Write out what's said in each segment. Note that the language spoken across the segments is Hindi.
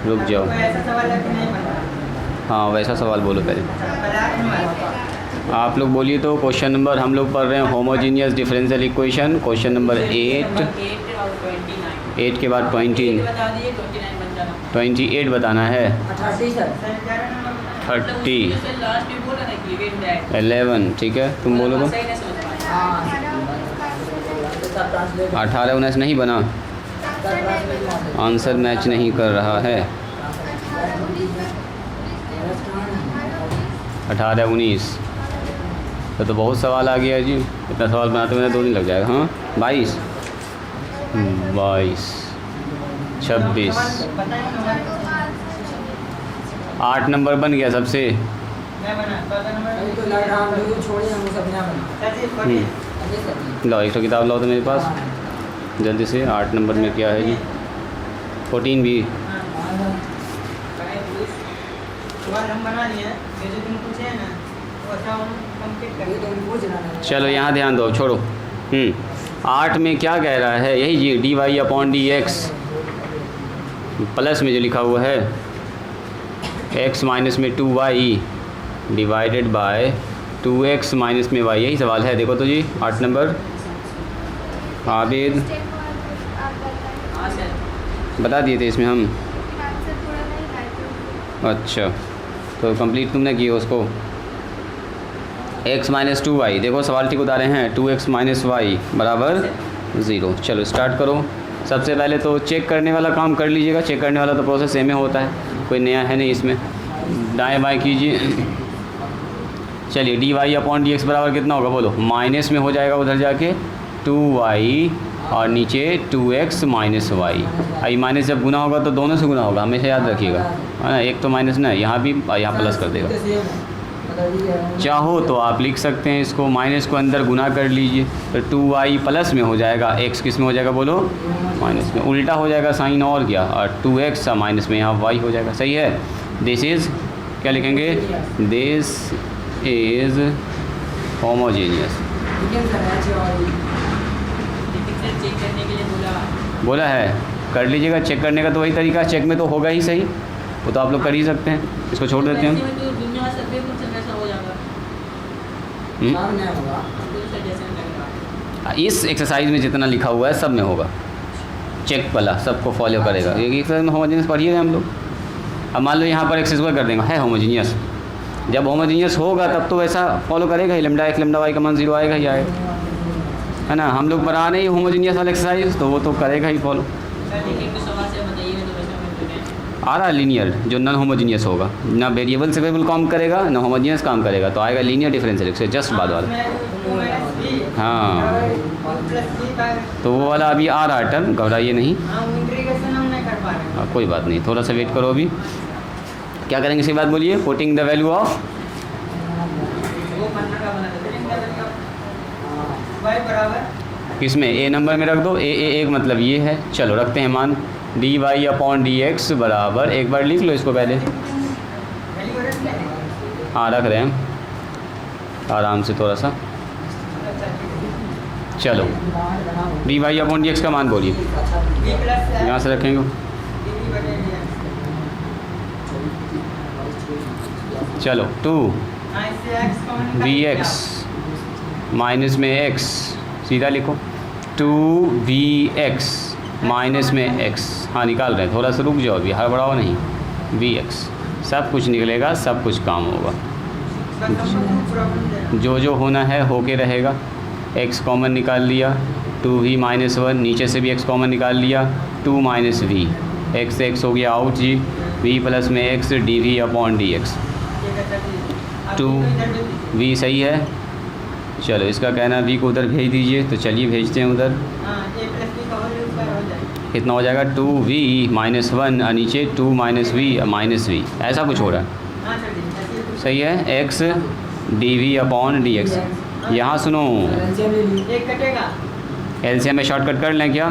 रुक जाओ। ऐसा सवाल है कि नहीं बना? हाँ वैसा सवाल बोलो पहले। आप लोग बोलिए तो। क्वेश्चन नंबर हम लोग पढ़ रहे हैं homogeneous differential equation, question number 8। 8 के बाद 28 बताना है। 30 11 ठीक है, तुम बोलो तो। 18 19 नहीं बना, आंसर मैच नहीं कर रहा है। 18 19 तो बहुत सवाल आ गया जी। इतना सवाल बनाते हुए 2 दिन लग जाएगा। हाँ 22 22 26 8 नंबर बन गया सबसे। लाओ एक तो किताब लाओ तो मेरे पास जल्दी से। 8 नंबर में क्या है जी? 14 भी। चलो यहाँ ध्यान दो, छोड़ो। 8 में क्या कह रहा है? यही जी dy/dx प्लस में जो लिखा हुआ है x माइनस में 2y divided by 2x minus में y, यही सवाल है। देखो तो जी 8 नंबर। आबिद बता दिए थे इसमें हम। अच्छा तो कंप्लीट तुमने किया उसको। x माइनस 2y, देखो सवाल ठीक उतारे हैं। 2x माइनस वाई बराबर 0। चलो स्टार्ट करो। सबसे पहले तो चेक करने वाला काम कर लीजिएगा। चेक करने वाला तो प्रोसेस सेम ही होता है, कोई नया है नहीं इसमें। दाएं बाएं कीजिए। चलिए dy/dx बराबर कितना होगा बोलो? माइनस में हो जाएगा उधर जाके 2y और नीचे 2x माइनस वाई। आई माइनस जब गुना होगा तो दोनों से गुना होगा, हमेशा याद रखिएगा, है ना। एक तो माइनस ना, यहाँ भी यहाँ प्लस कर देगा। चाहो तो आप लिख सकते हैं इसको, माइनस को अंदर गुना कर लीजिए तो 2y प्लस में हो जाएगा, x किस में हो जाएगा बोलो? माइनस में। उल्टा हो जाएगा साइन और क्या, और 2x माइनस में यहाँ y हो जाएगा। सही है। दिस इज़ क्या लिखेंगे? This is homogeneous. बोला है कर लीजिएगा। चेक करने का तो वही तरीका, चेक में तो होगा ही सही, वो तो आप लोग कर ही सकते हैं। इसको छोड़ देते हैं हम। इस एक्सरसाइज में जितना लिखा हुआ है सब में होगा। चेक वाला सबको फॉलो करेगा। ये एक्सरसाइज में होमोजीनियस पढ़िए हम लोग। अब मान लो यहाँ पर एक्स स्क्वायर कर देंगे, है होमोजीनियस। जब होमोजीनियस होगा तब तो वैसा फॉलो करेगा ही, लैम्डा x लैम्डा y का मान 0 आएगा ही आएगा, है ना। हम लोग बना नहीं होमोजीनियस वाला एक्सरसाइज तो वो तो करेगा ही फॉलो। आ रहा लीनियर जो नॉन होमोजीनियस होगा, ना वेरिएबल से वेरिएबल काम करेगा ना होमोजीनियस काम करेगा, तो आएगा लीनियर डिफरेंशियल से जस्ट बाद वाला। हाँ तो वो वाला अभी आ रहा है टर्म, घबराइए नहीं। हाँ कोई बात नहीं, थोड़ा सा वेट करो। अभी क्या करेंगे इसके बाद बोलिए? पुटिंग द वैल्यू ऑफ किसमें? ए नंबर में रख दो। एक मतलब ये है। चलो रखते हैं मान dy/dx बराबर, एक बार लिख लो इसको पहले। हाँ रख रहे हैं आराम से थोड़ा सा। चलो dy/dx का मान बोलिए, यहाँ से रखेंगे। चलो 2vx माइनस में x, सीधा लिखो 2vx माइनस में x। हाँ निकाल रहे हैं, थोड़ा सा रुक जाओ, अभी हड़बड़ाओ नहीं। vx सब कुछ निकलेगा, सब कुछ काम होगा। जो होना है होके रहेगा। x कॉमन निकाल लिया, 2v माइनस 1, नीचे से भी x कॉमन निकाल लिया, 2 माइनस v, x से x हो गया आउट जी, v प्लस में x dv/dx। 2v सही है। चलो इसका कहना v को उधर भेज दीजिए, तो चलिए भेजते हैं उधर। कितना हो जाएगा? 2v माइनस 1 और नीचे 2 माइनस v माइनस v, ऐसा कुछ हो रहा है। सही है। x dv/dx। यहाँ सुनो, एलसीएम में शॉर्टकट कर लें क्या?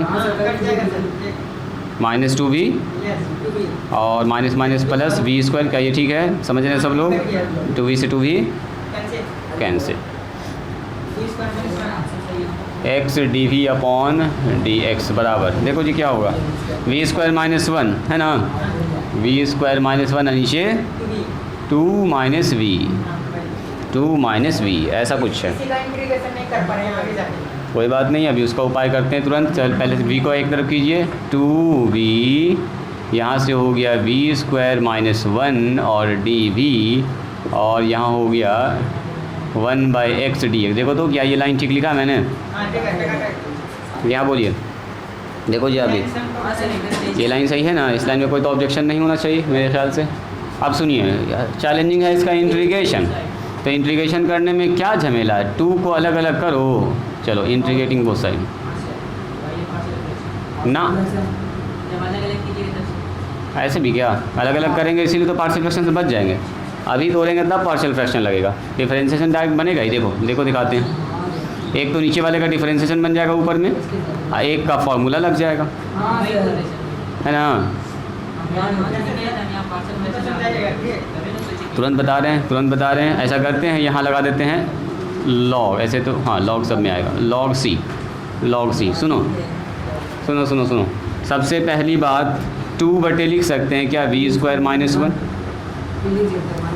माइनस 2v और minus minus plus v square, क्या ये ठीक है? समझ रहे हैं सब लोग? 2v से 2v कैंसिल। x dv/dx बराबर, देखो जी क्या होगा, v स्क्वायर माइनस 1 है ना, वी स्क्वायर माइनस 1 नीचे 2 माइनस वी, 2 माइनस वी, ऐसा कुछ है। कोई बात नहीं, अभी उसका उपाय करते हैं तुरंत। चल पहले वी को एक तरफ कीजिए, 2v, यहाँ से हो गया वी स्क्वायर माइनस 1 और डी और यहाँ हो गया 1/x dx। देखो तो क्या ये लाइन ठीक लिखा मैंने? यहाँ बोलिए, देखो जी अभी ये लाइन सही है ना? इस लाइन में कोई तो ऑब्जेक्शन नहीं होना चाहिए मेरे ख्याल से। अब सुनिए, चैलेंजिंग है इसका इंटीग्रेशन। तो इंटीग्रेशन करने में क्या झमेला है? 2 को अलग अलग करो। चलो इंटीग्रेटिंग बोथ साइड ना, ऐसे भी क्या अलग अलग करेंगे, इसीलिए तो पार्शियल फ्रैक्शन से बच जाएंगे। अभी तोड़ेंगे तब पार्शियल फ्रैक्शन लगेगा, डिफरेंशिएशन डायरेक्ट बनेगा ही। देखो देखो दिखाते हैं, एक तो नीचे वाले का डिफरेंशिएशन बन जाएगा ऊपर में, एक का फॉर्मूला लग जाएगा, है ना? तुरंत बता रहे हैं। ऐसा करते हैं, यहाँ लगा देते हैं लॉग, ऐसे तो हाँ लॉग सब में आएगा, लॉग सी। सुनो, सबसे पहली बात 2 लिख सकते हैं क्या? वी स्क्वायर माइनस 1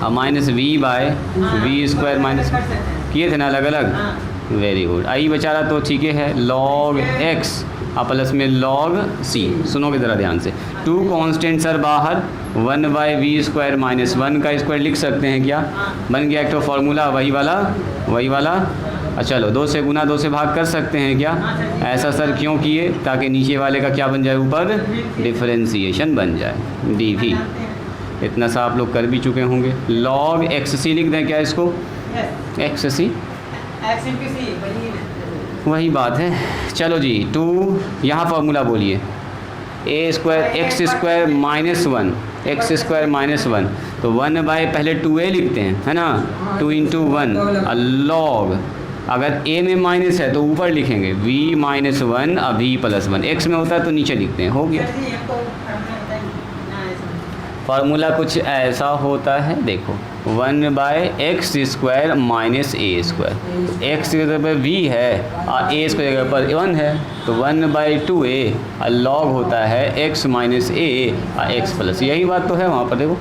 और माइनस वी स्क्वायर माइनस किए थे ना अलग अलग। Very good. आई बेचारा तो ठीक है, लॉग एक्स और प्लस में लॉग सी। सुनोगे ज़रा ध्यान से, 2 कॉन्स्टेंट्स सर बाहर, 1/v स्क्वायर माइनस 1 का स्क्वायर लिख सकते हैं क्या? बन गया एक तो फॉर्मूला वही वाला। चलो 2 से गुना 2 से भाग कर सकते हैं क्या? ऐसा सर क्यों किए? ताकि नीचे वाले का क्या बन जाए? ऊपर डिफरेंशिएशन बन जाए, dv। इतना सा आप लोग कर भी चुके होंगे। log xc लिख दें क्या इसको? xc, वही बात है। चलो जी 2, यहाँ फार्मूला बोलिए, a square x square minus 1, तो 1 पहले 2a लिखते हैं, है ना? 2 × 1 लॉग, अगर a में माइनस है तो ऊपर लिखेंगे v माइनस 1 और v प्लस 1, x में होता है तो नीचे लिखते हैं, हो गया। फार्मूला कुछ ऐसा होता है, देखो 1/x square minus a square, x की जगह पर v है और a की जगह पर 1 है, तो 1/2a और लॉग होता है x माइनस a और x प्लस, यही बात तो है वहाँ पर। देखो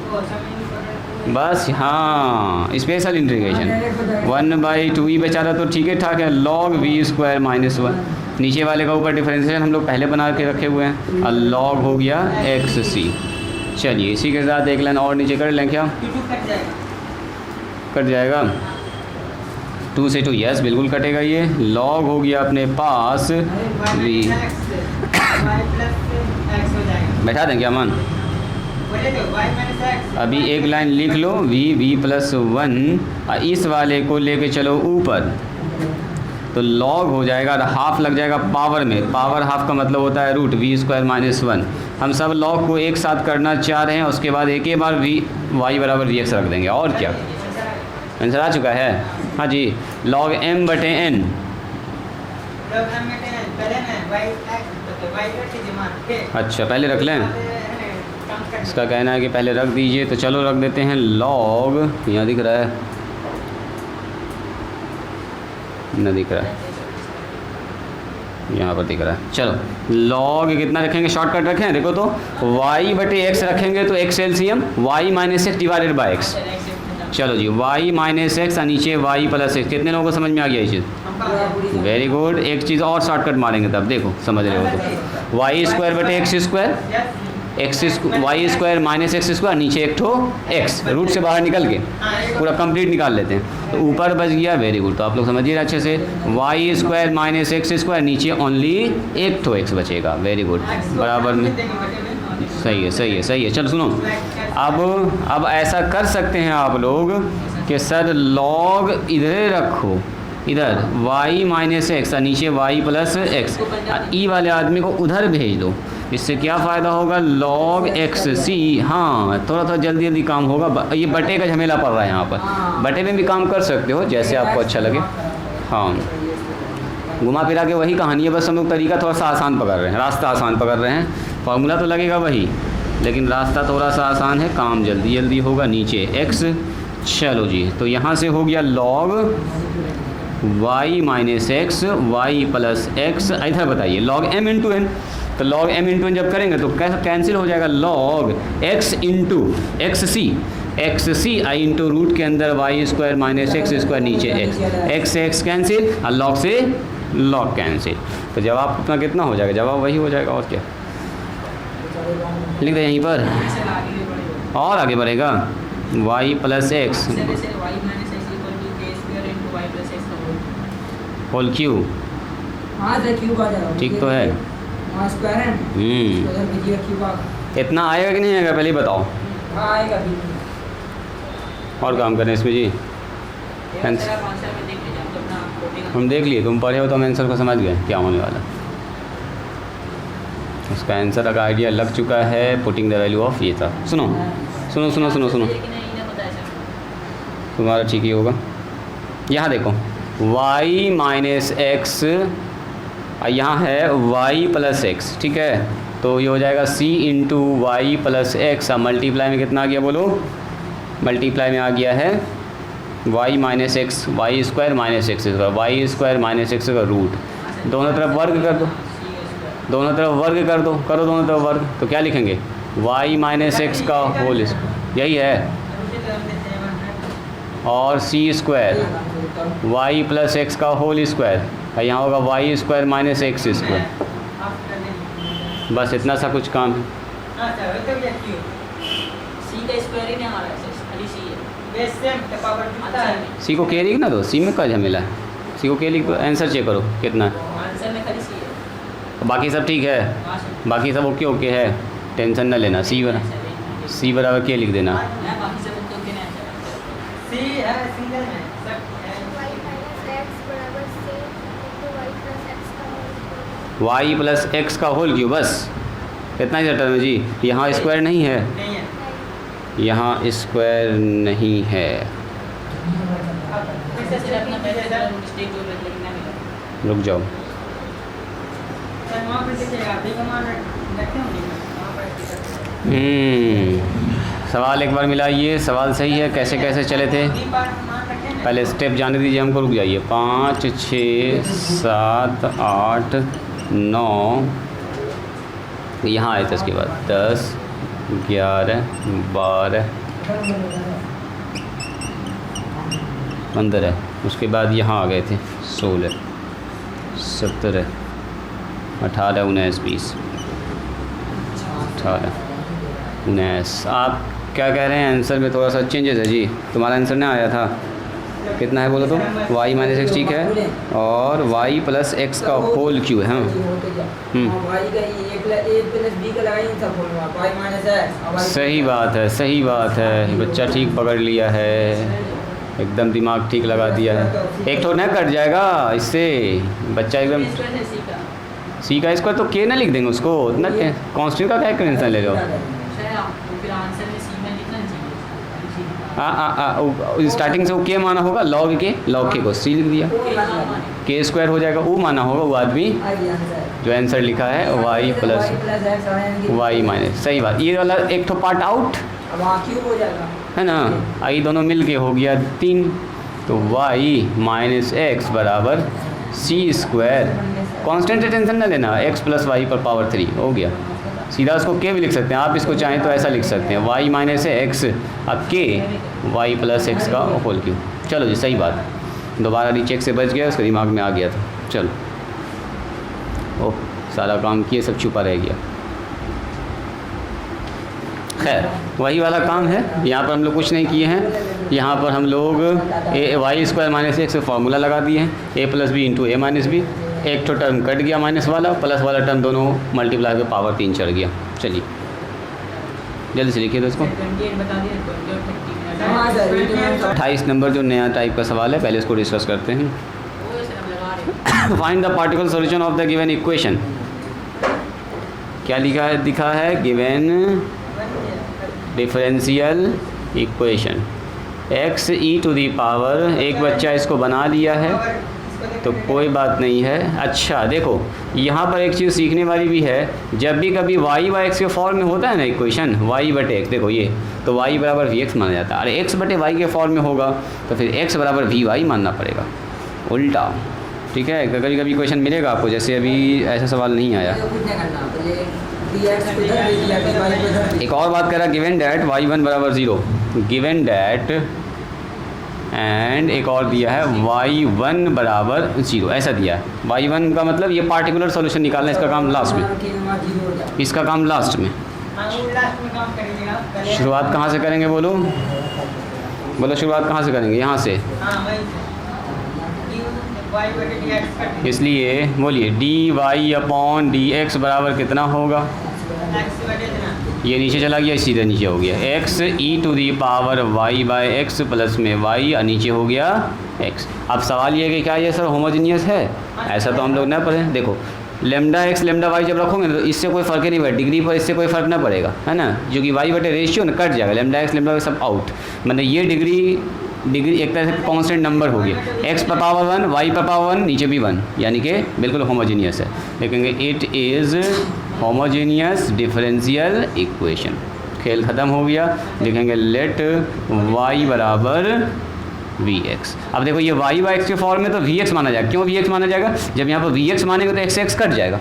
बस, हाँ स्पेशल इंटीग्रेशन 1/2e बेचारा तो ठीक है ठाक है, लॉग v स्क्वायर माइनस 1, नीचे वाले का ऊपर डिफरेंशिएशन हम लोग पहले बना के रखे हुए हैं, और लॉग हो गया xc। चलिए इसी के साथ एक लाइन और नीचे कर लें क्या? कट जाएगा 2 से 2, यस बिल्कुल कटेगा। ये लॉग हो गया अपने पास v, बैठा दें क्या मान? अभी एक लाइन लिख लो, v प्लस 1 और इस वाले को लेके चलो ऊपर, तो लॉग हो जाएगा, हाफ लग जाएगा पावर में, पावर हाफ का मतलब होता है रूट, v स्क्वायर माइनस 1। हम सब लॉग को एक साथ करना चाह रहे हैं, उसके बाद एक ही बार y बराबर vx रख देंगे, और क्या आंसर आ चुका है? हाँ जी, लॉग m/n। अच्छा पहले रख लें, इसका कहना है कि पहले रख दीजिए, तो चलो रख देते हैं लॉग, यहाँ दिख रहा है न दिख रहा है, यहाँ पर दिख रहा है। चलो लॉग कितना रखेंगे? शॉर्टकट रखें, देखो तो y/x रखेंगे तो x LCM y minus x divided by x. चलो जी y माइनस एक्स और नीचे y प्लस एक्स। कितने लोगों को समझ में आ गया ये चीज़? Very good. एक चीज़ और शॉर्टकट मारेंगे तब, देखो समझ रहे हो तो, y स्क्वायर बटे x square, y square minus x square, नीचे एक ठो x, रूट से बाहर निकल के पूरा कंप्लीट निकाल लेते हैं, तो ऊपर बच गया। वेरी गुड, तो आप लोग समझिए अच्छे से, y square minus x square, नीचे ओनली एक ठो x बचेगा। वेरी गुड, बराबर में, सही है। चलो सुनो, अब ऐसा कर सकते हैं आप लोग कि सर लॉग इधर रखो, इधर y माइनस एक्स और नीचे y प्लस एक्स, ई वाले आदमी को उधर भेज दो। इससे क्या फ़ायदा होगा? Log xc। हाँ थोड़ा जल्दी काम होगा। ये बटे का झमेला पड़ रहा है यहाँ पर, बटे में भी काम कर सकते हो जैसे आपको अच्छा लगे। हाँ घुमा फिरा के वही कहानी है, बस हम लोग तरीका थोड़ा सा आसान पकड़ रहे हैं, रास्ता आसान पकड़ रहे हैं। फार्मूला तो लगेगा वही, लेकिन रास्ता थोड़ा सा आसान है, काम जल्दी होगा। नीचे x, चलो जी, तो यहाँ से हो गया log y minus x y plus x. इधर बताइए लॉग m × n, तो log m इंटू जब करेंगे तो कैंसिल हो जाएगा, log x into x c i into root के अंदर y square minus x square नीचे एक्स कैंसिल और log से log कैंसिल। तो जवाब अपना कितना हो जाएगा, जवाब वही हो जाएगा और क्या। लिख दे यहीं पर और आगे बढ़ेगा y plus x whole cube, ठीक तो है। इतना आएगा कि नहीं आएगा पहले ही बताओ। और काम करें इसमें जी, हम देख लिए, तुम पढ़े हो तो हम आंसर को समझ गए क्या होने वाला। उसका आंसर का आइडिया लग चुका है, पुटिंग द वैल्यू ऑफ ये था। सुनो सुनो सुनो सुनो सुनो, तुम्हारा ठीक ही होगा। यहाँ देखो y माइनस एक्स, यहाँ है y प्लस एक्स, ठीक है। तो ये हो जाएगा c into y plus x, अब मल्टीप्लाई में कितना आ गया बोलो, मल्टीप्लाई में आ गया है y minus x, y square minus x square, y square minus x का रूट, दोनों तरफ वर्ग कर दो, दोनों तरफ वर्ग कर दो, करो दोनों तरफ वर्ग, तो क्या लिखेंगे y माइनस एक्स का होल स्क्वायर, यही है, और c square y plus x का होल स्क्वायर, और यहाँ होगा y square minus x square. बस इतना सा कुछ काम है। सी को कैरी ना दो, सी में का झमेला है, सी को कैरी को आंसर चेक करो कितना है, बाकी सब ठीक है, बाकी सब ओके ओके है, टेंशन ना लेना। सी बराबर के लिख देना, y प्लस एक्स का होल क्यू, बस इतना ही टर्म है जी। यहाँ स्क्वायर नहीं है, यहाँ स्क्वायर नहीं है, रुक जाओ। सवाल एक बार मिलाइए, सवाल सही है, कैसे कैसे चले थे पहले स्टेप जाने दीजिए हमको, रुक जाइए। 5 6 7 8 9, यहाँ आए थे, उसके बाद 10 11 12 15, उसके बाद यहाँ आ गए थे 16 17 18 19 20 18 19। आप क्या कह रहे हैं, आंसर में थोड़ा सा चेंजेस है जी। तुम्हारा आंसर नहीं आया था, कितना है बोलो तो, y माइनस एक्स, ठीक है, और y प्लस एक्स का होल क्यू है। सही बात है, सही बात है, बच्चा ठीक पकड़ लिया है, एकदम दिमाग ठीक लगा दिया है। एक तो ना कट जाएगा इससे, बच्चा एकदम सी का स्क्वायर तो के ना लिख देंगे उसको, उतना कॉन्स्टेंट का क्या टेंशन ले लो। स्टार्टिंग से वो के माना होगा, लॉग के को सी लिख दिया, के स्क्वायर हो जाएगा, वो माना होगा वो आदमी जो आंसर लिखा है y प्लस वाई माइनस। सही बात, ये वाला एक तो पार्ट आउट है ना, आई दोनों मिल के हो गया 3, तो y माइनस एक्स बराबर सी स्क्वायर, कॉन्स्टेंट टेंशन ना लेना, x प्लस वाई पर पावर 3 हो गया। सीधा उसको के भी लिख सकते हैं आप, इसको चाहें तो ऐसा लिख सकते हैं, y माइनस एक्स अब के y प्लस एक्स का होल क्यू। चलो जी, सही बात, दोबारा रीचेक से बच गया, उसके दिमाग में आ गया था। चलो, ओह सारा काम किए, सब छुपा रह गया। खैर वही वाला काम है, यहाँ पर हम लोग कुछ नहीं किए हैं, यहाँ पर हम लोग y square minus x formula लगा दिए हैं, a plus b into a minus b, एक तो टर्म कट गया माइनस वाला, प्लस वाला टर्म दोनों मल्टीप्लाई के पावर 3 चढ़ गया। चलिए जल्दी से लिखिए दोस्तों। 28 नंबर जो नया टाइप का सवाल है, पहले इसको डिस्कस करते हैं। Find the particular solution of the given equation. क्या लिखा है, दिखा है given differential equation x e to the power, एक बच्चा इसको बना लिया है तो कोई बात नहीं है। अच्छा देखो, यहाँ पर एक चीज़ सीखने वाली भी है, जब भी कभी y बाई एक्स के फॉर्म में होता है ना इक्वेशन, y बटे एक्स, देखो ये तो y बराबर वी एक्स माना जाता है, अरे x बटे y के फॉर्म में होगा तो फिर x बराबर वी वाई मानना पड़ेगा, उल्टा। ठीक है, कभी कभी क्वेश्चन मिलेगा आपको, जैसे अभी ऐसा सवाल नहीं आया। एक और बात कर रहा, गिवन डैट y1 बराबर 0, गिवन डैट एंड एक और दिया है y1 बराबर 0, ऐसा दिया है। y1 का मतलब ये पार्टिकुलर सॉल्यूशन निकालना है, इसका काम लास्ट में, इसका काम लास्ट में। शुरुआत कहाँ से करेंगे बोलो, बोलो शुरुआत कहाँ से करेंगे, यहाँ से। इसलिए बोलिए dy/dx बराबर कितना होगा, ये नीचे चला गया, सीधे नीचे हो गया x e⁻y/x प्लस में y और नीचे हो गया x। अब सवाल ये है कि क्या ये सर होमोजीनियस है, ऐसा तो हम लोग ना पढ़े। देखो लेमडा x लेमडा y जब रखोगे ना तो इससे कोई फ़र्क ही नहीं पड़ेगा, डिग्री पर इससे कोई फ़र्क ना पड़ेगा, है ना, जो कि y बटे रेशियो ना कट जाएगा, लेमडा x लेमडा y सब आउट, मतलब ये डिग्री एक तरह से कांस्टेंट नंबर हो गया, x पर पावर 1 y पर पावर 1 नीचे भी 1, यानी कि बिल्कुल होमोजीनियस है। लिखेंगे it is homogeneous differential equation, खेल ख़त्म हो गया। लिखेंगे लेट y बराबर vx। अब देखो ये y/x के फॉर्म में तो vx माना जाएगा, क्यों vx माना जाएगा, जब यहाँ पर vx मानेंगे तो x कट जाएगा,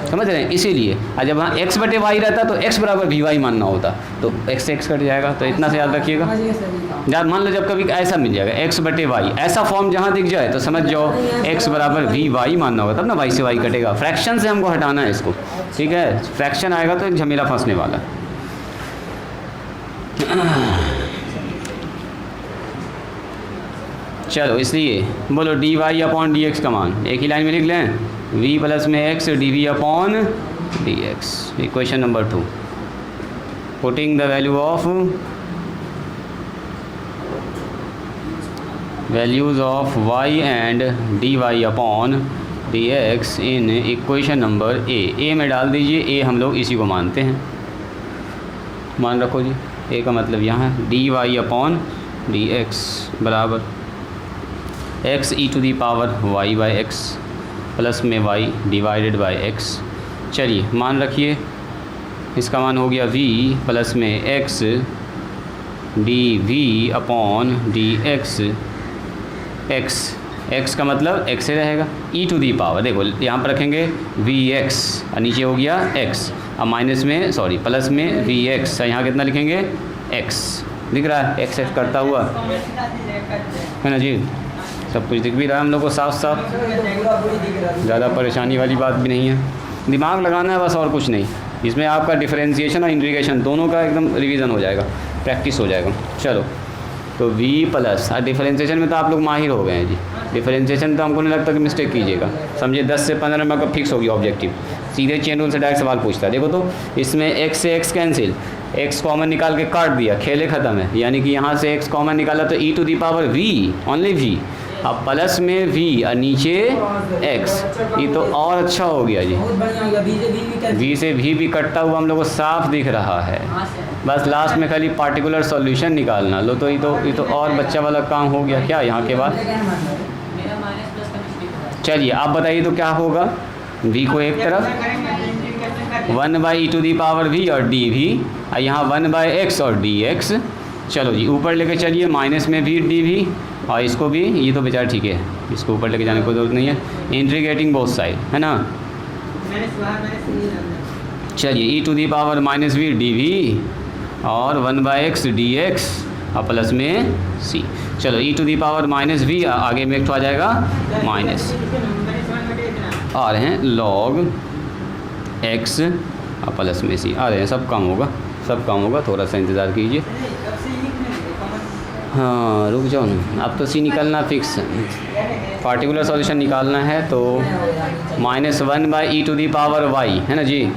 समझ रहे हैं, इसीलिए। और जब वहाँ x बटे y रहता तो x बराबर vy मानना होता, तो x कट जाएगा, तो इतना से याद रखिएगा। यार मान लो जब कभी ऐसा मिल जाएगा x बटे y, ऐसा फॉर्म जहाँ दिख जाए तो समझ जाओ x बराबर vy मानना होगा, तब ना y से y कटेगा। फ्रैक्शन से हमको हटाना है इसको, ठीक है, फ्रैक्शन आएगा तो एक झमेला फंसने वाला। चलो इसलिए बोलो dy/dx का मान एक ही लाइन में लिख लें, v प्लस में x dv/dx। Equation number 2, putting the values of y and dy/dx in equation number a में डाल दीजिए। a हम लोग इसी को मानते हैं, मान रखो जी, a का मतलब यहाँ dy/dx बराबर x e⁻y/x प्लस में y डिवाइडेड बाय x। चलिए मान रखिए, इसका मान हो गया v प्लस में x dv/dx। x का मतलब x से रहेगा, e⁻, देखो यहाँ पर रखेंगे vx और नीचे हो गया x, अब माइनस में सॉरी प्लस में vx, यहाँ कितना लिखेंगे x, दिख रहा है x करता हुआ, है ना जी, सब कुछ दिख भी रहा है हम लोग को साफ साफ, ज़्यादा परेशानी वाली बात भी नहीं है, दिमाग लगाना है बस और कुछ नहीं। इसमें आपका डिफरेंशिएशन और इंटीग्रेशन दोनों का एकदम रिवीजन हो जाएगा, प्रैक्टिस हो जाएगा। चलो तो v प्लस, डिफरेंशिएशन में तो आप लोग माहिर हो गए हैं जी, डिफरेंशिएशन तो हमको नहीं लगता कि मिस्टेक कीजिएगा, समझिए 10 से 15 नंबर का फिक्स होगी ऑब्जेक्टिव, सीधे चेन रूल से डायरेक्ट सवाल पूछता है। देखो तो इसमें x से x कैंसिल, x कॉमन निकाल के काट दिया, खेले ख़त्म है, यानी कि यहाँ से x कॉमन निकाला तो e⁻v ओनली v, अब प्लस में v और नीचे x, ये तो और अच्छा हो गया जी, v से v भी कटता हुआ हम लोग को साफ दिख रहा है, बस लास्ट में खाली पार्टिकुलर सॉल्यूशन निकालना। लो तो ये तो और बच्चा वाला काम हो गया क्या यहाँ के बाद। चलिए आप बताइए तो क्या होगा, v को एक तरफ 1/e⁻v और dv, और यहाँ 1/x और dx। चलो जी ऊपर लेके चलिए, माइनस में v dv, और इसको भी, ये तो बेचारा ठीक है, इसको ऊपर लेके जाने की जरूरत नहीं है, इंटीग्रेटिंग बोथ साइड, है ना। चलिए e⁻−v dv और 1/x dx और प्लस में c। चलो e⁻−v आगे में एक आ जाएगा माइनस, आ रहे हैं log x और प्लस में c आ रहे हैं, सब काम होगा, सब काम होगा, थोड़ा सा इंतज़ार कीजिए। हाँ रुक जाओ ना, अब तो सी निकलना फिक्स है, पार्टिकुलर सॉल्यूशन निकालना है तो -1/e⁻y है ना जी,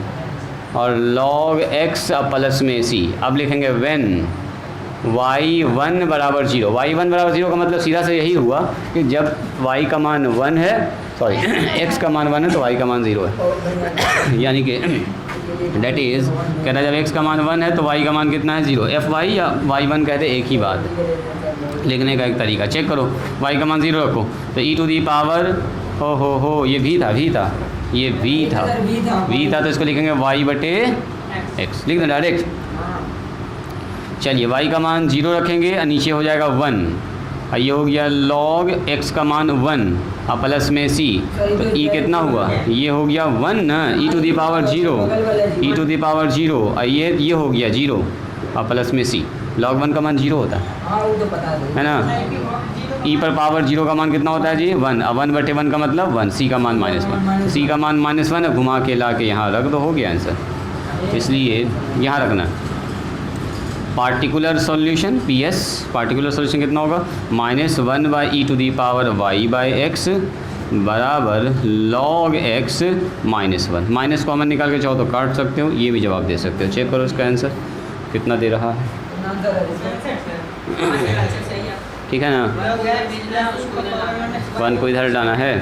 और log x अब प्लस में c। अब लिखेंगे व्हेन y1 बराबर 0, y1 बराबर 0 का मतलब सीधा से यही हुआ कि जब y का मान 1 है, सॉरी x का मान 1 है तो y का मान 0 है, यानी कि डेट इज़ कह रहा है जब x का मान 1 है तो y का मान कितना है 0। fy या y1 कहते एक ही बात, लिखने का एक तरीका चेक करो, y का मान 0 रखो तो e⁻, हो ये v था, ये v था तो इसको लिखेंगे y/x, लिख दें डायरेक्ट। चलिए y का मान 0 रखेंगे और नीचे हो जाएगा 1, और ये हो गया log x का मान 1 अब प्लस में सी, तो ई कितना हुआ, ये हो गया 1 ना, E to the power 0, E to the power 0, और ये हो गया 0, और प्लस में सी। log 1 का मान 0 होता है ना। ई पर पावर 0 का मान कितना होता है जी 1, अब 1/1 का मतलब 1, सी का मान -1, सी का मान -1 है, घुमा के ला के यहाँ रख दो, हो गया आंसर। इसलिए यहाँ रखना particular solution PS, particular solution कितना होगा -1/e to the power y/x बराबर log x -1। माइनस कॉमन निकाल के चाहो तो काट सकते हो, ये भी जवाब दे सकते हो। चेक करो इसका आंसर कितना दे रहा है, ठीक है ना। 1 को इधर डालना है,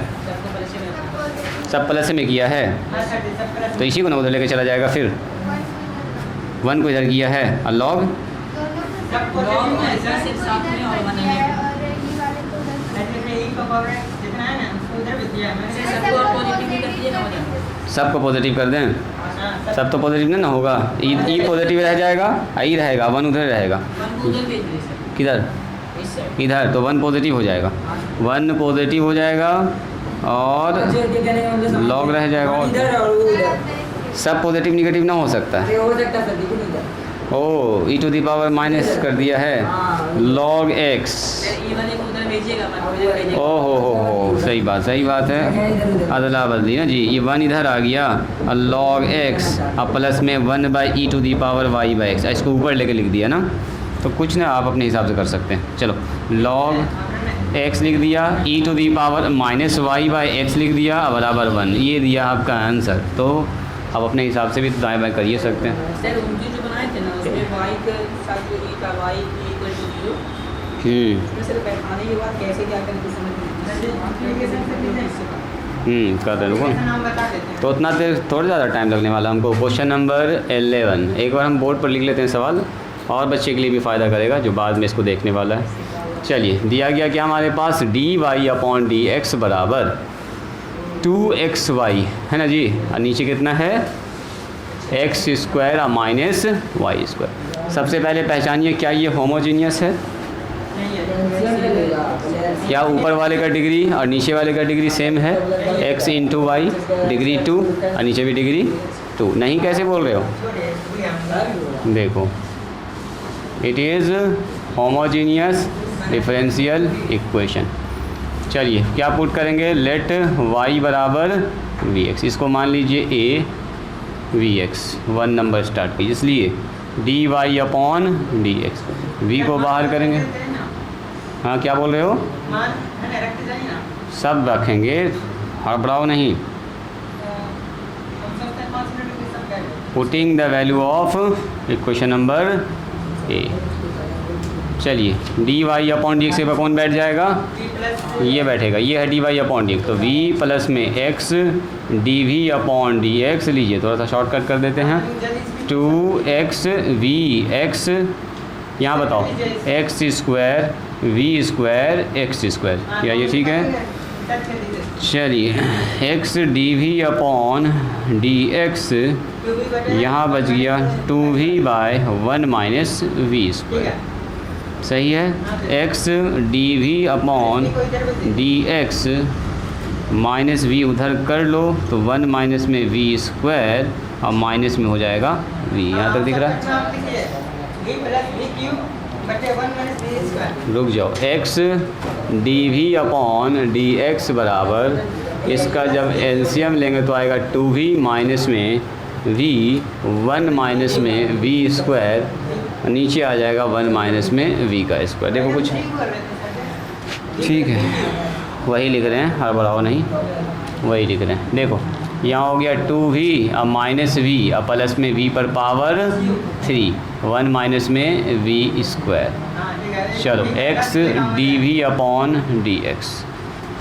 सब प्लस में किया है तो इसी को ना उधर लेके चला जाएगा, फिर 1 को इधर किया है और log सबको पॉजिटिव कर दें, सब तो पॉजिटिव नहीं ना होगा, ई पॉजिटिव रह जाएगा, ई रहेगा, 1 उधर रहेगा, किधर इधर, तो 1 पॉजिटिव हो जाएगा, 1 पॉजिटिव हो जाएगा और log रह जाएगा, और सब पॉजिटिव निगेटिव ना हो सकता है। ओ ई टू दी पावर माइनस कर दिया है log x, ओ हो सही बात है, अदला बदली ना जी, ये 1 इधर आ गया और log x, अब प्लस में 1/e to the power y/x, इसको ऊपर लेके लिख दिया ना, तो कुछ ना आप अपने हिसाब से कर सकते हैं। चलो log x लिख दिया, e to the power -y/x लिख दिया बराबर 1, ये दिया आपका आंसर। तो अब अपने हिसाब से भी तो दाएँ बाएँ कर ही सकते हैं। कर रहे रुको, तो उतना देर थोड़ा ज़्यादा टाइम लगने वाला हमको। क्वेश्चन नंबर 11 एक बार हम बोर्ड पर लिख लेते हैं सवाल, और बच्चे के लिए भी फ़ायदा करेगा जो बाद में इसको देखने वाला है। चलिए, दिया गया कि हमारे पास dy/dx बराबर 2xy है ना जी, और नीचे कितना है x² और -y²। सबसे पहले पहचानिए क्या ये होमोजीनियस है, क्या ऊपर वाले का डिग्री और नीचे वाले का डिग्री सेम है, x × y डिग्री 2 और नीचे भी डिग्री 2, नहीं कैसे बोल रहे हो, देखो it is homogeneous differential equation. चलिए क्या पुट करेंगे, लेट y बराबर vx, इसको मान लीजिए a vx 1 नंबर स्टार्ट कीजिए, इसलिए dy/dx, v को बाहर करेंगे। हाँ क्या बोल रहे हो, सब रखेंगे, हड़बड़ाओ नहीं। Putting the value of equation number A, चलिए dy/dx के कौन बैठ जाएगा, ये बैठेगा, ये है dy/dx, तो v प्लस में x dv/dx लीजिए, थोड़ा सा शॉर्टकट कर देते हैं, 2x vx, यहाँ बताओ x² v² x², क्या ये ठीक है। चलिए x dv/dx यहाँ बच गया 2v/1 - v², सही है। x dv/dx माइनस v उधर कर लो तो 1 माइनस में v² और माइनस में हो जाएगा v, यहाँ तक दिख रहा है। रुक जाओ, x dv/dx बराबर, इसका जब एलसीएम लेंगे तो आएगा 2v माइनस में v, 1 माइनस में v², नीचे आ जाएगा 1 माइनस में v²। देखो कुछ ठीक है, वही लिख रहे हैं, हड़बड़ाओ नहीं, वही लिख रहे हैं। देखो यहाँ हो गया 2v और माइनस v और प्लस में v पर पावर 3, 1 माइनस में v²। चलो x dv/dx,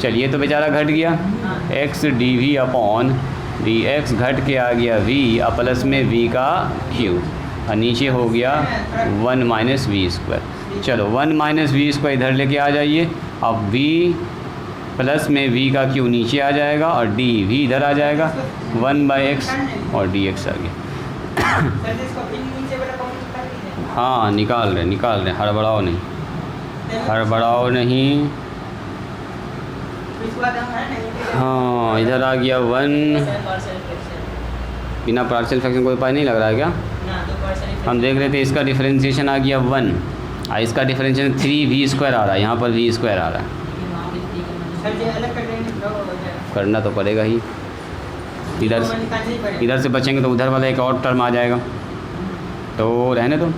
चलिए तो बेचारा घट गया, x dv/dx घट के आ गया v और प्लस में v³ और नीचे हो गया 1 माइनस v²। चलो 1 माइनस v² इधर लेके आ जाइए, अब v प्लस में v³ नीचे आ जाएगा और dv इधर आ जाएगा, 1/x और dx आ गया। हाँ निकाल रहे, हड़बड़ाओ नहीं, हाँ इधर आ गया 1, बिना पार्शियल फ्रैक्शन कोई उपाय नहीं लग रहा है क्या? हम देख रहे थे इसका डिफरेंशिएशन आ गया 1 और इसका डिफरेंशिएशन 3v² आ रहा है, यहाँ पर v² आ रहा है। करना तो पड़ेगा ही, इधर से बचेंगे तो उधर वाला एक और टर्म आ जाएगा, तो रहने दो।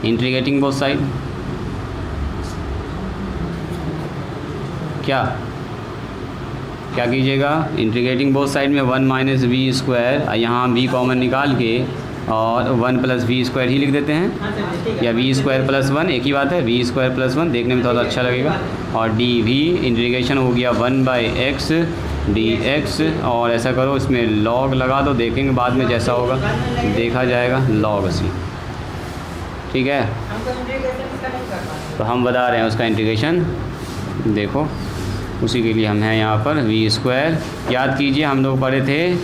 इंटीग्रेटिंग बोथ साइड क्या कीजिएगा, इंटीग्रेटिंग बोथ साइड में 1 माइनस v², यहाँ v कॉमन निकाल के और 1 प्लस v² ही लिख देते हैं, या v² प्लस 1 एक ही बात है, v² प्लस 1 देखने में थोड़ा अच्छा लगेगा। और dv इंटीग्रेशन हो गया 1/x dx, और ऐसा करो इसमें log लगा दो, देखेंगे बाद में जैसा होगा देखा जाएगा, log c। ठीक है, तो हम बता रहे हैं उसका इंटीग्रेशन, देखो उसी के लिए हम हैं यहाँ पर। v², याद कीजिए हम लोग पढ़े थे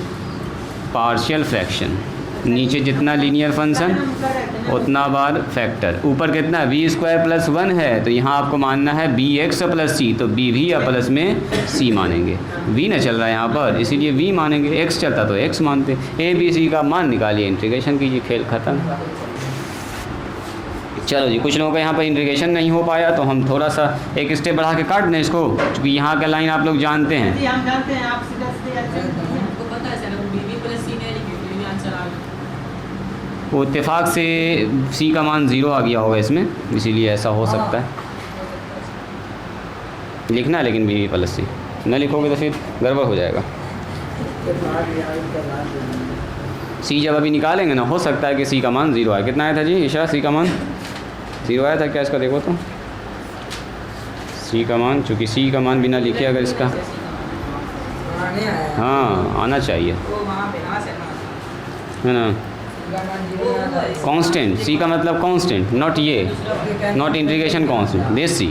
पार्शियल फ्रैक्शन, नीचे जितना लीनियर फंक्शन उतना बार फैक्टर, ऊपर कितना v² प्लस 1 है, तो यहाँ आपको मानना है bx प्लस c, तो b भी या प्लस में c मानेंगे, v ना चल रहा है यहाँ पर इसीलिए v मानेंगे, x चलता तो x मानते। a b c का मान निकालिए, इंटीग्रेशन कीजिए, खेल ख़त्म। चलो जी, कुछ लोगों का यहाँ पर इंटीग्रेशन नहीं हो पाया तो हम थोड़ा सा एक स्टेप बढ़ा के काट दें इसको, क्योंकि यहाँ का लाइन आप लोग जानते हैं। जी हम जानते हैं, आप हमको पता है सर, b प्लस c ने लिखे आंसर आ गया। वो इत्तेफाक से c का मान 0 आ गया होगा इसमें, इसीलिए ऐसा हो सकता है। लिखना है लेकिन b प्लस c, न लिखोगे तो फिर गड़बड़ हो जाएगा। c जब अभी निकालेंगे ना, हो सकता है कि c का मान 0 आए। कितना आया था जी इशरा, c का मान 0 आया था क्या? इसका देखो तो c का मान, चूँकि c का मान बिना लिखे अगर इसका, हाँ आना चाहिए है ना, कांस्टेंट, c का मतलब कांस्टेंट, नॉट ये, not integration constant, base c।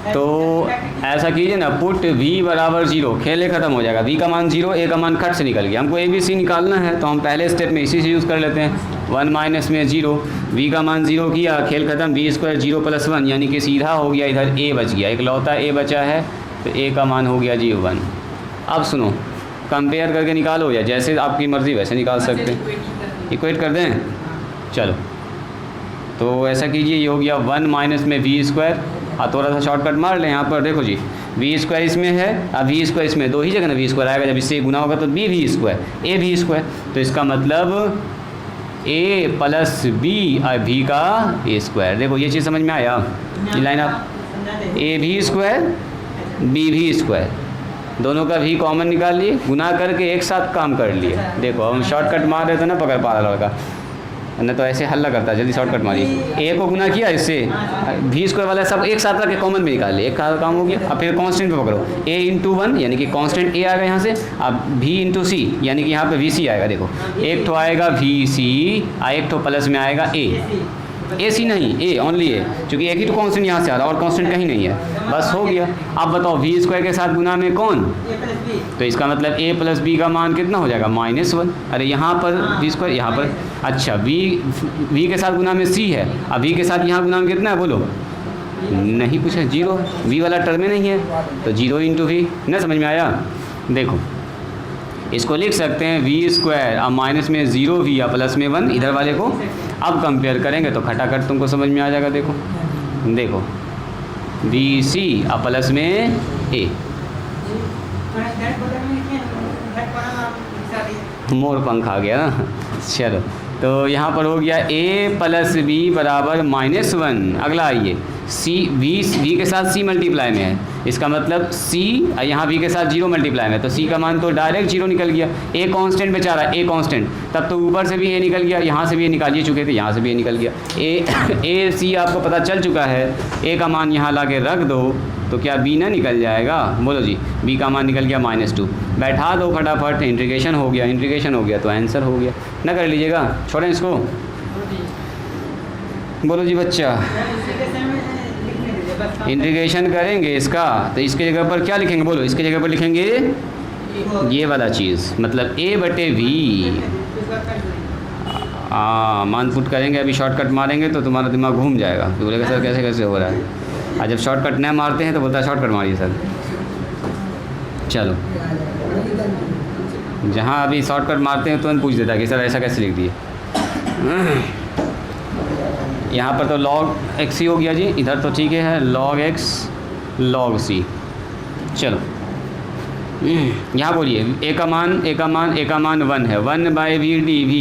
तो ऐसा कीजिए ना, पुट v बराबर 0, खेल ख़त्म हो जाएगा। v का मान 0, a का मान खट से निकल गया, हमको a b c निकालना है तो हम पहले स्टेप में इसी से यूज़ कर लेते हैं। 1 माइनस में 0, v का मान 0 किया, खेल ख़त्म, v² 0 प्लस 1, यानी कि सीधा हो गया, इधर a बच गया, एक लौता a बचा है, तो a का मान हो गया जी 1। अब सुनो, कंपेयर करके निकालो, या जैसे आपकी मर्ज़ी वैसे निकाल सकते हैं, इक्वेट कर दें। चलो तो ऐसा कीजिए, ये हो गया 1 माइनस में v², और थोड़ा सा शॉर्टकट मार लें यहाँ पर, देखो जी v² इसमें है, अब v² इसमें, दो ही जगह ना v² आएगा, जब इससे गुना होगा तो b v², a v², तो इसका मतलब a प्लस b और v का a²। देखो ये चीज़ समझ में आया, ये लाइन आप a v² b v², दोनों का v कॉमन निकाल लिए, गुना करके एक साथ काम कर लिए। देखो हम शॉर्टकट मार रहे थे ना, पकड़ पा रहा लड़का, न तो ऐसे हल्ला करता है, जल्दी शॉर्टकट मारिए। a को गुना किया इससे, v² वाला सब एक साथ रख के कॉमन में निकाल लिए, एक काम हो गया। अब फिर कांस्टेंट पे पकड़ो, a इंटू 1 यानी कि कांस्टेंट a आएगा यहाँ से, अब v इंटू c यानी कि यहाँ पे vc आएगा। देखो एक ठो आएगा vc और एक ठो प्लस में आएगा a c नहीं, a ओनली a, क्योंकि एक ही तो कांस्टेंट यहाँ से आ रहा है और कांस्टेंट कहीं नहीं है, बस हो गया। अब बताओ v² के साथ गुना में कौन, तो इसका मतलब a प्लस b का मान कितना हो जाएगा -1। अरे यहाँ पर v², यहाँ पर अच्छा v के साथ गुना में c है, अब v के साथ यहाँ गुना में कितना है बोलो, नहीं पूछा, 0, v वाला टर्म में नहीं है, तो 0 इंटू v। ना समझ में आया? देखो इसको लिख सकते हैं v² अब माइनस में 0v या प्लस में 1, इधर वाले को अब कंपेयर करेंगे तो खटाखट तुमको समझ में आ जाएगा। देखो देखो vc अब प्लस में a, मोर पंख आ गया ना। चलो तो यहाँ पर हो गया a प्लस b बराबर -1। अगला आइए, v के साथ c मल्टीप्लाई में है, इसका मतलब c यहाँ v के साथ 0 मल्टीप्लाई में है, तो c का मान तो डायरेक्ट 0 निकल गया। a कांस्टेंट बेचारा, a कांस्टेंट, तब तो ऊपर से भी a निकल गया, यहाँ से भी a निकालिए चुके थे, यहाँ से भी a निकल गया। a c आपको पता चल चुका है, a का मान यहाँ ला के रख दो तो क्या b ना निकल जाएगा, बोलो जी, b का मान निकल गया -2, बैठा दो फटाफट, इंटीग्रेशन हो गया, इंटीग्रेशन हो गया तो आंसर हो गया। ना कर लीजिएगा, छोड़ें इसको, बोलो जी बच्चा। इंटीग्रेशन करेंगे इसका तो इसके जगह पर क्या लिखेंगे, बोलो, इसके जगह पर लिखेंगे ये वाला चीज़, मतलब a/v। मान पुट करेंगे, अभी शॉर्टकट मारेंगे तो तुम्हारा दिमाग घूम जाएगा, तो बोलेगा सर कैसे कैसे हो रहा है। और जब शॉर्टकट न मारते हैं तो बोलता है शॉर्टकट मारिए सर। चलो, जहाँ अभी शॉर्टकट मारते हैं तुरंत पूछ देता है कि सर ऐसा कैसे लिख दिए। यहाँ पर तो log x ही हो गया जी, इधर तो ठीक है log x log c। चलो यहाँ बोलिए a का मान 1 है, 1/v/dv।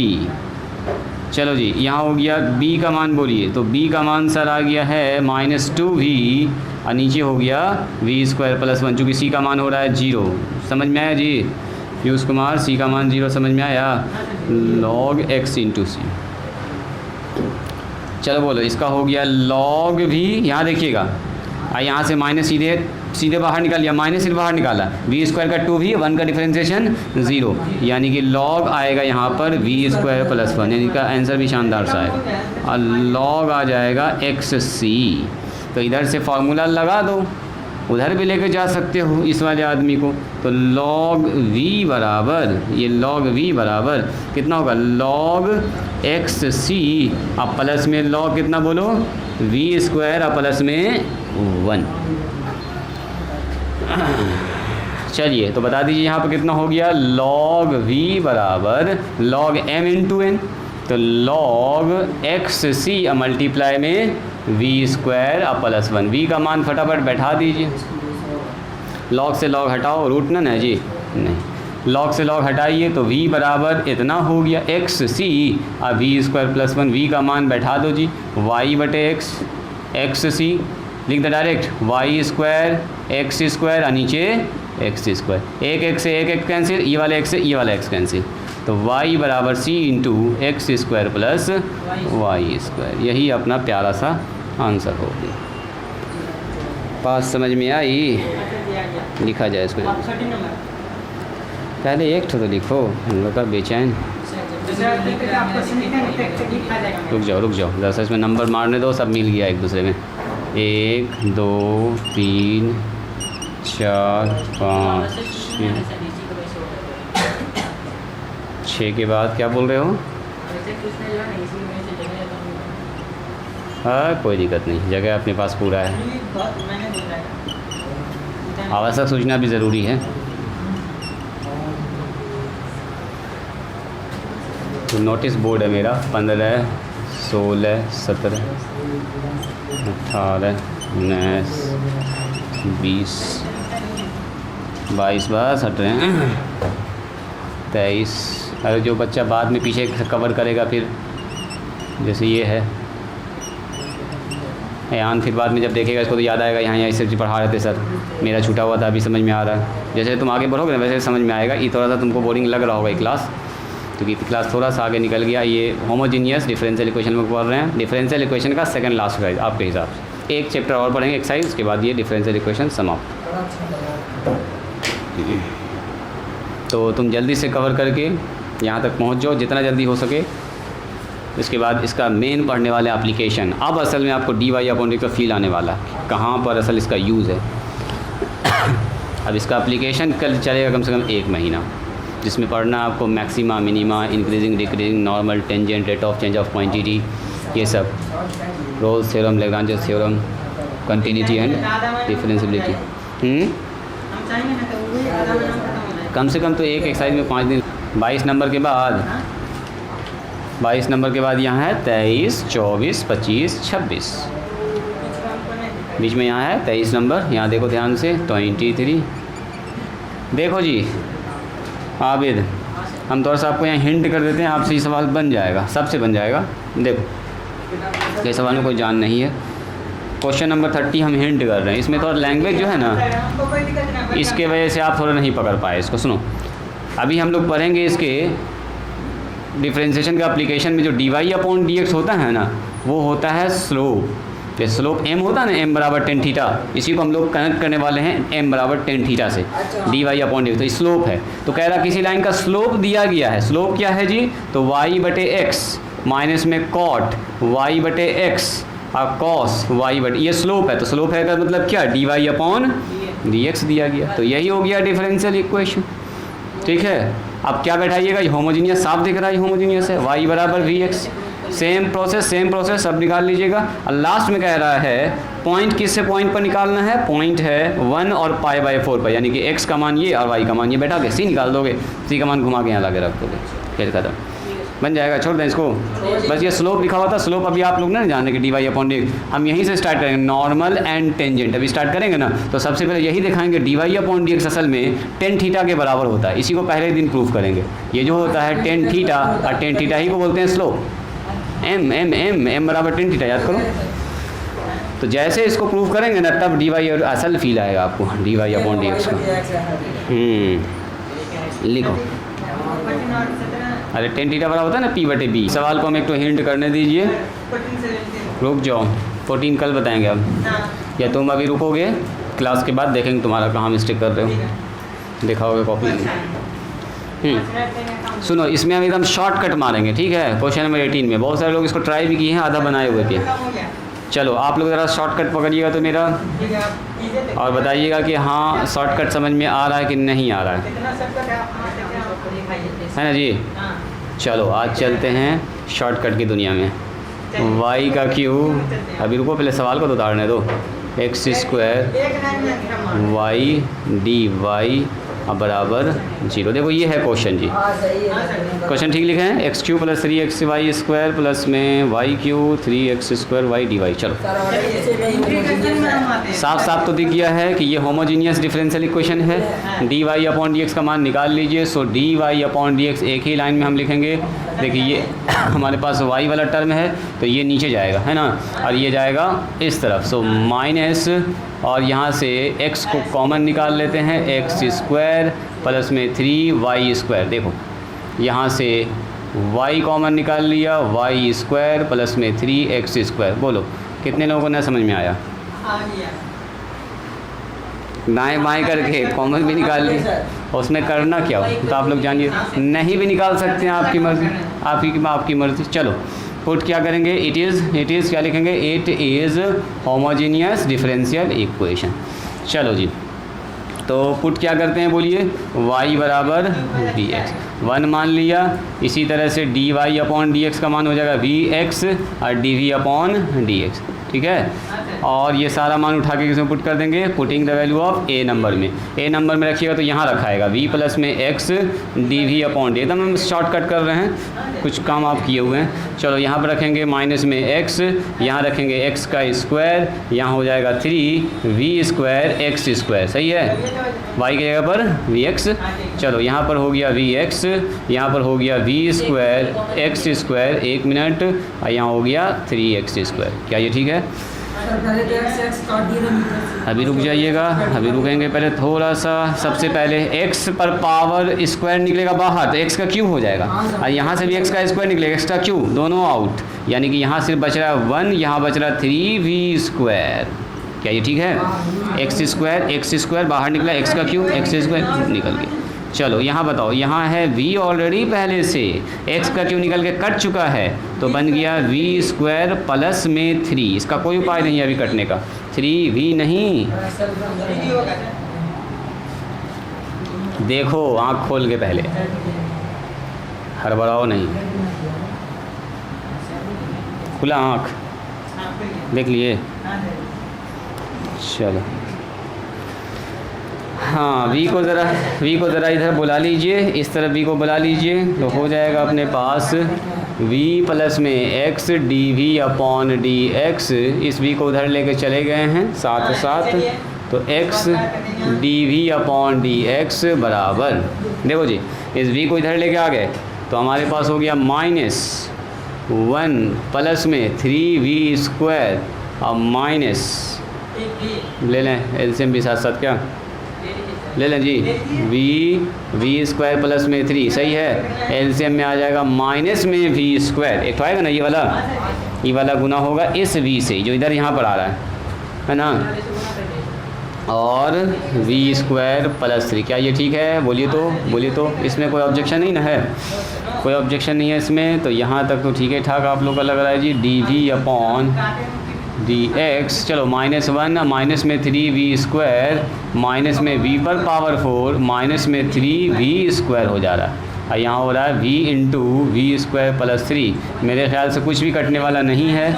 चलो जी, यहाँ हो गया b का मान, बोलिए तो b का मान सर आ गया है -2v और नीचे हो गया v² + 1, चूँकि c का मान हो रहा है 0। समझ में आया जी पीयूष कुमार? c का मान 0 समझ में आया? log x × c। चलो बोलो, इसका हो गया log v, यहाँ देखिएगा यहाँ से माइनस सीधे बाहर निकाल लिया, माइनस सीधे बाहर निकाला, v² का 2v, 1 का डिफरेंशिएशन 0, यानी कि log आएगा यहाँ पर v² + 1, यानी का आंसर भी शानदार सा आएगा। और log आ जाएगा xc। तो इधर से फार्मूला लगा दो, उधर भी लेके जा सकते हो इस वाले आदमी को। तो log v बराबर, ये log v बराबर कितना होगा? log xc, अब प्लस में log कितना बोलो? v² और प्लस में 1। चलिए तो बता दीजिए यहाँ पर कितना हो गया? log v बराबर log m × n, तो log xc मल्टीप्लाई में v² और प्लस 1। v का मान फटाफट बैठा दीजिए, log से log हटाओ, रूट ना जी नहीं, log से log हटाइए तो v बराबर इतना हो गया xc और v² + 1। v का मान बैठा दो जी, y/x xc लिख दो डायरेक्ट, y² x² और नीचे x², एक x से एक कैंसिल, ये वाला x से ये वाला x कैंसिल, तो y बराबर c × x² + y²। यही अपना प्यारा सा आंसर हो गया। बात समझ में आई? लिखा जाए इसको, पहले एक तो लिखो, हम लोग का बेचैन। रुक जाओ ज़रा सा, इसमें नंबर मारने दो, सब मिल गया एक दूसरे में। 1 2 3 4 5 6 के बाद क्या बोल रहे हो? हाँ कोई दिक्कत नहीं, जगह अपने पास पूरा है। आवश्यक सूचना भी ज़रूरी है। तो नोटिस बोर्ड है मेरा 15 16 17 18 19 20 22 बस हट रहे हैं 23। अगर जो बच्चा बाद में पीछे कवर करेगा फिर, जैसे ये है यान, फिर बाद में जब देखेगा इसको तो याद आएगा यहाँ इससे पढ़ा रहे थे सर, मेरा छूटा हुआ था, अभी समझ में आ रहा है। जैसे तुम आगे बढ़ोगे ना वैसे समझ में आएगा। ये थोड़ा सा तुमको बोरिंग लग रहा होगा ये क्लास, क्योंकि क्लास थोड़ा सा आगे निकल गया। ये होमोजीनियस डिफरेंशियल इक्वेशन में पढ़ रहे हैं, डिफरेंशियल इक्वेशन का सेकंड लास्ट है आपके हिसाब से। एक चैप्टर और पढ़ेंगे एक्सरसाइज, उसके बाद ये डिफरेंशियल इक्वेशन समाप्त। तो तुम जल्दी से कवर करके यहाँ तक पहुँच जाओ जितना जल्दी हो सके। इसके बाद इसका मेन पढ़ने वाले एप्लीकेशन। अब असल में आपको dy/dx का फील आने वाला है, कहाँ पर असल इसका यूज़ है। अब इसका एप्लीकेशन कल चलेगा कम से कम 1 महीना, जिसमें पढ़ना आपको maxima, minima, increasing, decreasing, normal, tangent, rate of change of quantity, ये सब, Rolle's theorem, Lagrange theorem, continuity and differentiability. कम से कम तो एक एक्सरसाइज में 5 दिन। 22 नंबर के बाद 22 नंबर के बाद यहाँ है 23, 24, 25, 26, बीच में यहाँ है 23 नंबर। यहाँ देखो ध्यान से 23। देखो जी आबिद, हम थोड़ा सा आपको यहाँ हिंट कर देते हैं, आपसे ये सवाल बन जाएगा, सबसे बन जाएगा। देखो ये सवाल में कोई जान नहीं है। क्वेश्चन नंबर 30 हम हिंट कर रहे हैं, इसमें थोड़ा लैंग्वेज जो है ना, इसके वजह से आप थोड़ा नहीं पकड़ पाए इसको। सुनो, अभी हम लोग पढ़ेंगे इसके डिफरेंशिएशन का एप्लीकेशन में जो dy/dx होता है ना, वो होता है स्लोप। जैसे स्लोप m होता है ना, m = tan थीटा, इसी को हम लोग कनेक्ट करने वाले हैं m = tan थीटा से, dy/dx तो स्लोप है। तो कह रहा किसी लाइन का स्लोप दिया गया है, स्लोप क्या है जी? तो y/x माइनस में cot y/x और cos y/, ये स्लोप है। तो स्लोप है का मतलब क्या? dy/dx दिया गया, तो यही हो गया डिफरेंशियल इक्वेशन। ठीक है, अब क्या बैठाइएगा? ये होमोजीनियस साफ दिख रहा है, होमोजीनियस है, y = vx, सेम प्रोसेस सब निकाल लीजिएगा। और लास्ट में कह रहा है पॉइंट किससे पॉइंट पर निकालना है, पॉइंट है 1 और π/4 पर, यानी कि x का मान ये और y का मान ये, बैठा के c निकाल दोगे, c का मान घुमा के यहाँ ला के रख दोगे, खेल खत्म, बन जाएगा। छोड़ दें इसको, बस ये स्लोप लिखा हुआ था, स्लोप अभी आप लोग ना जाने के dy/dx, हम यहीं से स्टार्ट करेंगे, नॉर्मल एंड टेंजेंट अभी स्टार्ट करेंगे ना, तो सबसे पहले यही दिखाएंगे dy/dx असल में tan थीटा के बराबर होता है, इसी को पहले दिन प्रूफ करेंगे। ये जो होता है tan थीटा, और tan थीटा ही को बोलते हैं स्लोप, m बराबर tan थीटा, याद करो। तो जैसे इसको प्रूफ करेंगे ना तब dy और असल फील आएगा आपको dy/dx का। लिखो, अरे tan थीटा बराबर होता है ना p/b। सवाल को हम एक तो हिंट करने दीजिए, रुक जाओ, 14 कल बताएंगे अब, या तुम अभी रुकोगे, क्लास के बाद देखेंगे तुम्हारा कहाँ मिस्टेक कर रहे हो, दिखाओगे कॉपी। सुनो, इसमें हम एकदम शॉर्टकट मारेंगे, ठीक है। क्वेश्चन नंबर 18 में बहुत सारे लोग इसको ट्राई भी किए हैं, आधा बनाए हुए थे। चलो आप लोग ज़रा शॉर्टकट पकड़िएगा तो मेरा, और बताइएगा कि हाँ शॉर्टकट समझ में आ रहा है कि नहीं आ रहा है ना जी। चलो आज चलते हैं शॉर्टकट की दुनिया में। y का क्यू, अभी रुको पहले सवाल को तो उतारने दो, x² y dy बराबर 0। देखो ये है क्वेश्चन जी, क्वेश्चन ठीक लिखे हैं, x³ + 3xy² प्लस में y³ 3x² y dy। चलो साफ तो दिख गया है कि ये होमोजीनियस डिफरेंशियल इक्वेशन है। dy/dx का मान निकाल लीजिए। सो dy/dx एक ही लाइन में हम लिखेंगे। देखिए ये हमारे पास y वाला टर्म है तो ये नीचे जाएगा, है ना, और ये जाएगा इस तरफ। सो माइनस, और यहाँ से x को कॉमन निकाल लेते हैं, x² प्लस में 3y²। देखो यहाँ से y कॉमन निकाल लिया, y² प्लस में 3x²। बोलो कितने लोगों को ना समझ में आया? दाएं बाएं करके कॉमन भी निकाल ली, उसमें करना क्या हो तो आप लोग जानिए, नहीं भी निकाल सकते हैं, आपकी मर्ज़ी, आपकी मर्ज़ी। चलो पुट क्या करेंगे, इट इज़ क्या लिखेंगे, it is homogeneous differential equation. चलो जी, तो पुट क्या करते हैं बोलिए, y बराबर dx 1 मान लिया। इसी तरह से dy/dx का मान हो जाएगा vx और dv/dx, ठीक है। और ये सारा मान उठा के किसमें पुट कर देंगे, putting the value of a number में। a नंबर में रखिएगा तो यहाँ रखाएगा v प्लस में x dv/d। एकदम हम शॉर्टकट कर रहे हैं, कुछ काम आप किए हुए हैं। चलो यहाँ पर रखेंगे माइनस में x, यहाँ रखेंगे x का स्क्वायर, यहाँ हो जाएगा 3v² x²। सही है, y की जगह पर vx। चलो यहाँ पर हो गया vx, यहाँ पर हो गया v² x², 1 मिनट, और यहाँ हो गया 3x²। क्या ये ठीक है? अभी रुक जाइएगा, अभी रुकेंगे पहले थोड़ा सा। सबसे पहले x पर पावर स्क्वायर निकलेगा बाहर तो x का क्यूब हो जाएगा, और यहाँ से भी x का स्क्वायर निकलेगा, x का क्यूब, दोनों आउट, यानी कि यहाँ सिर्फ बच रहा है 1, यहाँ बच रहा 3v²। क्या ये ठीक है? x² बाहर निकला, x का क्यूब, x² निकल गया। चलो यहाँ बताओ, यहाँ है v ऑलरेडी पहले से, x का क्यूब निकल के कट चुका है तो बन गया v² प्लस में 3। इसका कोई उपाय नहीं है अभी कटने का, 3v नहीं। देखो आँख खोल के पहले, हड़बड़ाओ नहीं, खुला आँख, देख लिए। चलो हाँ, v को ज़रा इधर बुला लीजिए, इस तरफ v को बुला लीजिए, तो हो जाएगा अपने पास v प्लस में x dv/dx। इस v को उधर लेके चले गए हैं साथ साथ, तो x dv/dx बराबर, देखो जी इस v को इधर लेके आ गए तो हमारे पास हो गया -1 प्लस में 3v² और माइनस, ले लें एलसीएम भी साथ साथ, क्या ले लें जी, v² प्लस में 3। सही है, एलसीएम में आ जाएगा माइनस में v², एक तो आएगा ना ये वाला गुना होगा इस v से जो इधर यहाँ पर आ रहा है ना, और v² प्लस 3। क्या ये ठीक है? बोलिए तो, इसमें कोई ऑब्जेक्शन नहीं ना है, कोई ऑब्जेक्शन नहीं है इसमें, तो यहाँ तक तो ठीक है ठाक आप लोग का लग रहा है जी। dv/dx, चलो -1 माइनस में 3v², माइनस में v पर पावर 4, माइनस में 3v² हो जा रहा है। और यहाँ हो रहा है v into v square plus 3। मेरे ख्याल से कुछ भी कटने वाला नहीं है,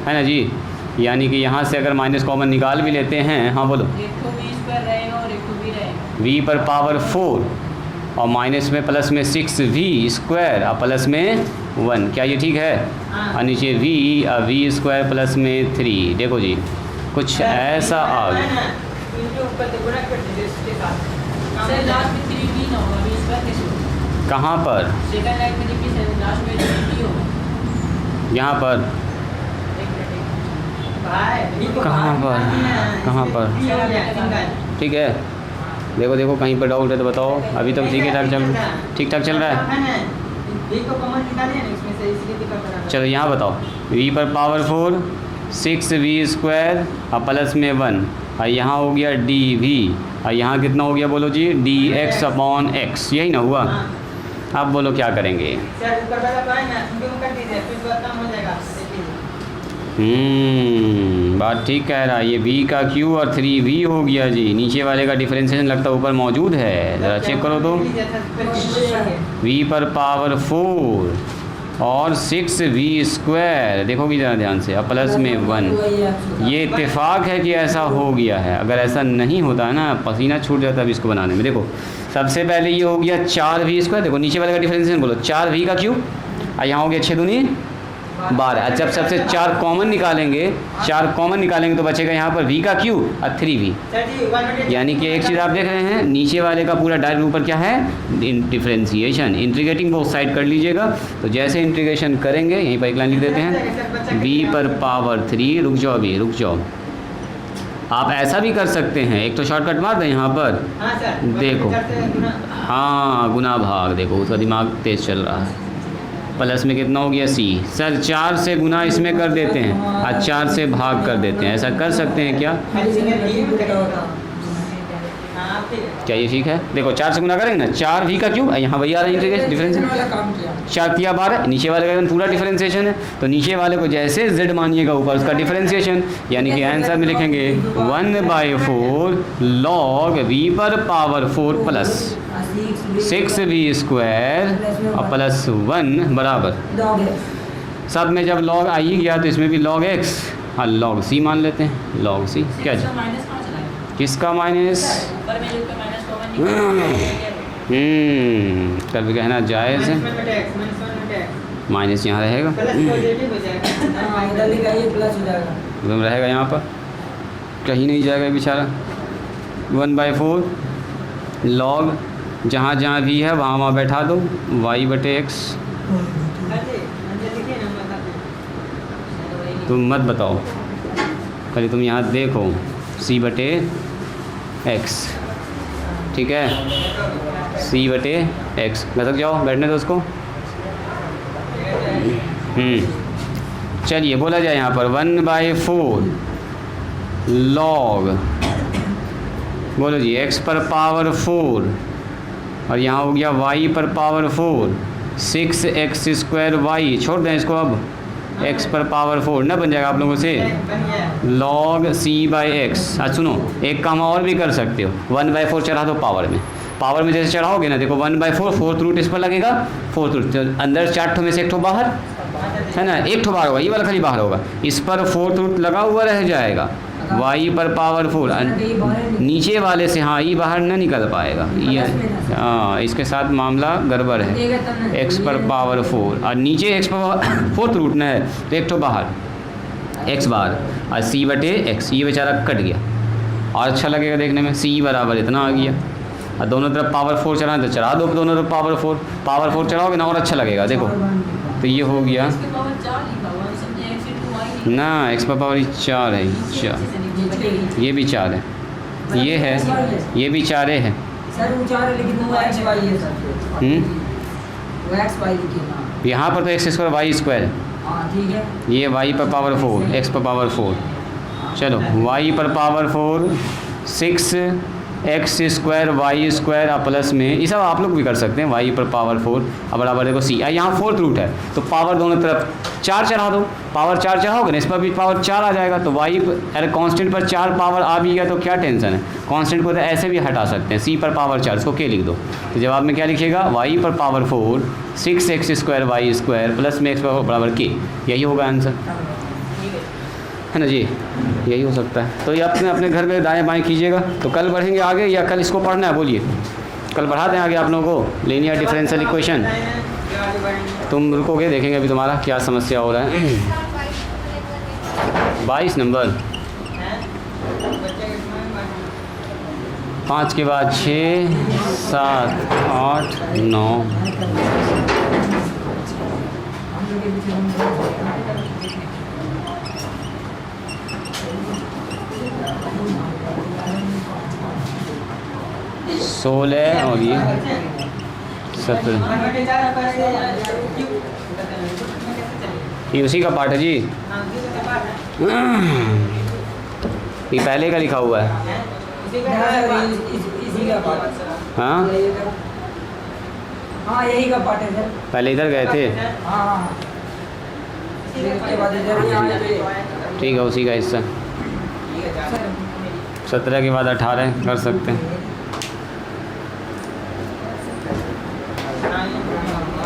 है ना जी। यानी कि यहाँ से अगर माइनस कॉमन निकाल भी लेते हैं, हाँ बोलो, एक तो v स्क्वायर रहेगा और एक तो v रहेगा। v पर पावर 4 और माइनस में प्लस में 6v स्क्वायर और प्लस में 1, क्या ये ठीक है? और नीचे v और v स्क्वायर प्लस में 3। देखो जी कुछ ऐसा आ गया। सर लास्ट में 3v ना होगा, v स्क्वायर कैसे होगा? कहाँ पर? सेकंड लाइन में देखिए सर, लास्ट में 3v होगा। यहाँ पर कहाँ पर? ठीक है, देखो देखो कहीं पर डाउट है तो बताओ। अभी तक ठीक ठाक चल रहा है। चलो यहाँ बताओ, v पर पावर 4 6v स्क्वायर और प्लस में 1 और यहाँ हो गया dv और यहाँ कितना हो गया बोलो जी? dx अपॉन x, यही ना हुआ? अब बोलो क्या करेंगे? बात ठीक कह रहा है। ये v का q और 3v हो गया जी। नीचे वाले का डिफरेंशिएशन लगता है ऊपर मौजूद है, ज़रा चेक करो तो। v पर पावर 4 और 6v स्क्वायर, देखोगी ज़रा ध्यान से, और प्लस में 1। ये इत्तेफाक है कि ऐसा हो गया है। अगर ऐसा नहीं होता है ना, पसीना छूट जाता है अभी इसको बनाने में। देखो सबसे पहले ये हो गया 4v स्क्वायर, देखो नीचे वाले का डिफरेंशिएशन बोलो, 4v का क्यूब और यहाँ हो गया 6 दूनी 12। जब सबसे 4 कॉमन निकालेंगे, 4 कॉमन निकालेंगे तो बचेगा यहाँ पर v का क्यूब और 3v। यानी कि एक चीज़ आप देख रहे हैं, नीचे वाले का पूरा डायरेक्ट ऊपर क्या है? डिफरेंशिएशन। इंटीग्रेटिंग बोथ साइड कर लीजिएगा। तो जैसे इंटीग्रेशन करेंगे, यहीं पर एक लाइन लिख देते हैं, v पर पावर 3, रुक जाओ अभी, रुक जाओ। आप ऐसा भी कर सकते हैं, एक तो शॉर्टकट मार दें यहाँ पर, देखो, हाँ गुना भाग, देखो उसका दिमाग तेज़ चल रहा है। प्लस में कितना हो गया c, सर 4 से गुना इसमें कर देते हैं और 4 से भाग कर देते हैं, ऐसा कर सकते हैं क्या? क्या ये ठीक है? देखो 4 से गुना करेंगे ना, 4v का क्यूब, यहाँ वही आ रहा है डिफरेंशिएशन, 4 तिया 12, नीचे वाले का पूरा डिफरेंशिएशन है। तो नीचे वाले को जैसे z मानिएगा ऊपर उसका डिफरेंशिएशन, यानी कि आंसर में लिखेंगे 1/4 log v पर पावर 4 प्लस 6v स्क्वायर और प्लस 1 बराबर, सब में जब log आ ही गया तो इसमें भी log x और log c मान लेते हैं। log c क्या इसका माइनस कहाँ चला गया? किसका माइनस? ऊपर में जो माइनस कॉमन निकाल कल कहना जायज़ है। माइनस यहाँ रहेगा, रहेगा यहाँ पर, कहीं नहीं जाएगा बेचारा। 1/4 log जहाँ जहाँ भी है वहाँ वहाँ बैठा दो, y/x। तुम मत बताओ, खाली तुम यहाँ देखो, c/x, ठीक है, c/x। लटक जाओ, बैठने दो उसको। चलिए बोला जाए यहाँ पर 1/4 log, बोलो जी, x पर पावर 4 और यहाँ हो गया y पर पावर 4, 6x स्क्वायर y, छोड़ दें इसको अब, x पर पावर 4 ना बन जाएगा आप लोगों से, log c/x। आज सुनो, एक काम और भी कर सकते हो, 1/4 चढ़ा दो पावर में। पावर में जैसे चढ़ाओगे ना, देखो 1/4 4th रूट इस पर लगेगा, 4th रूट अंदर 4 ठो में से एक ठो बाहर है ना, एक ठो बाहर होगा, ये वाला खाली बाहर होगा, इस पर 4th रूट लगा हुआ रह जाएगा। y पर पावर 4 नीचे वाले से, हाँ ये बाहर ना निकल पाएगा, ये हाँ इसके साथ मामला गड़बड़ है। x पर पावर 4 और नीचे x पर 4th रूट ना है तो एक ठो बाहर x बार और c/x, ये बेचारा कट गया और अच्छा लगेगा देखने में, c बराबर इतना आ गया। और दोनों तरफ पावर 4 चढ़ाएं तो चढ़ा दो दोनों तरफ पावर 4 चढ़ाओगे ना और अच्छा लगेगा। देखो तो ये हो गया ना, x पर पावर 4 है, 4 ये भी 4 है, ये है, ये भी 4 है सर, वो 4 है लेकिन वो x y है सर, वो x y लिखिए यहाँ पर तो x स्क्वायर y स्क्वायर है, हाँ ठीक है, ये y पर पावर 4 x पर पावर 4, चलो y पर power 4 6x square y square और प्लस में, ये सब आप लोग भी कर सकते हैं, y पर पावर 4 और बराबर देखो c, यहाँ 4th रूट है तो पावर दोनों तरफ 4 चढ़ा दो, पावर 4 चढ़ाओगे ना, इस पर भी पावर 4 आ जाएगा, तो y अरे कांस्टेंट पर 4 पावर आ भी गया तो क्या टेंशन है। कांस्टेंट को तो ऐसे भी हटा सकते हैं, c पर पावर 4, इसको k लिख दो, तो जवाब में क्या लिखिएगा, y पर पावर 4 6x² y² प्लस में x पर बराबर k, यही होगा आंसर, है ना जी, यही हो सकता है। तो ये अपने अपने घर में दाएँ बाएँ कीजिएगा। तो कल बढ़ेंगे आगे या कल इसको पढ़ना है, बोलिए, कल बढ़ा दें आगे आप लोगों को लीनियर डिफरेंशियल इक्वेशन। तुम रुकोगे, देखेंगे अभी तुम्हारा क्या समस्या हो रहा है। 22 नंबर, 5 के बाद 6 7 8 9 16 और ये 17, ये उसी का पार्ट है जी, ये पहले का लिखा हुआ है। इसी का पार्ट। हाँ हाँ यही का पार्ट है सर। पहले इधर गए थे, हाँ फिर उसके बाद इधर ही आए थे। ठीक है, उसी का हिस्सा। 17 के बाद 18 कर सकते हैं।